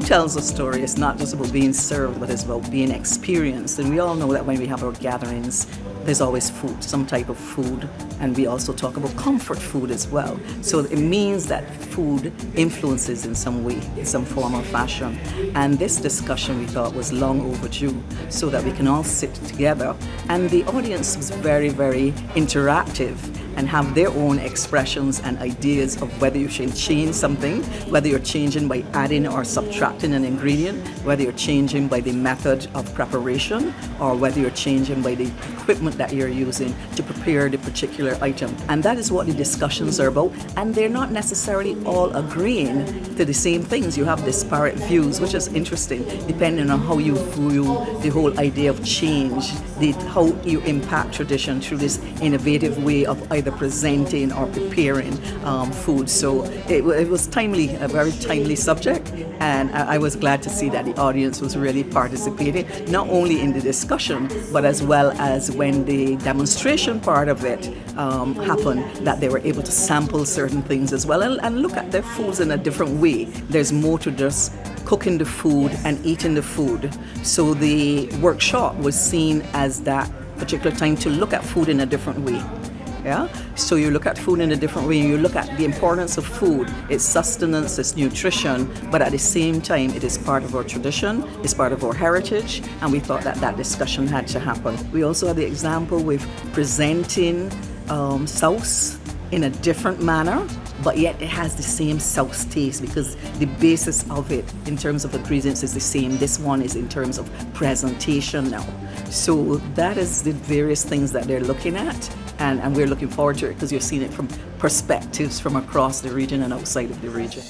tells a story. It's not just about being served, but it's about being experienced. And we all know that when we have our gatherings, there's always food, some type of food, and we also talk about comfort food as well. So it means that food influences in some way, in some form or fashion. And this discussion we thought was long overdue so that we can all sit together. And the audience was very, very interactive and have their own expressions and ideas of whether you should change something, whether you're changing by adding or subtracting an ingredient, whether you're changing by the method of preparation, or whether you're changing by the equipment that you're using to prepare the particular item. And that is what the discussions are about. And they're not necessarily all agreeing to the same things. You have disparate views, which is interesting, depending on how you view the whole idea of change, how you impact tradition through this innovative way of either presenting or preparing food. So it was timely, a very timely subject, and I was glad to see that the audience was really participating, not only in the discussion, but as well as when the demonstration part of it happened, that they were able to sample certain things as well and look at their foods in a different way. There's more to just cooking the food and eating the food. So the workshop was seen as that particular time to look at food in a different way. Yeah? So you look at food in a different way. You look at the importance of food, its sustenance, its nutrition, but at the same time, it is part of our tradition, it's part of our heritage, and we thought that that discussion had to happen. We also had the example with presenting sauce in a different manner, but yet it has the same sauce taste because the basis of it in terms of ingredients is the same. This one is in terms of presentation now. So that is the various things that they're looking at, and we're looking forward to it because you're seeing it from perspectives from across the region and outside of the region.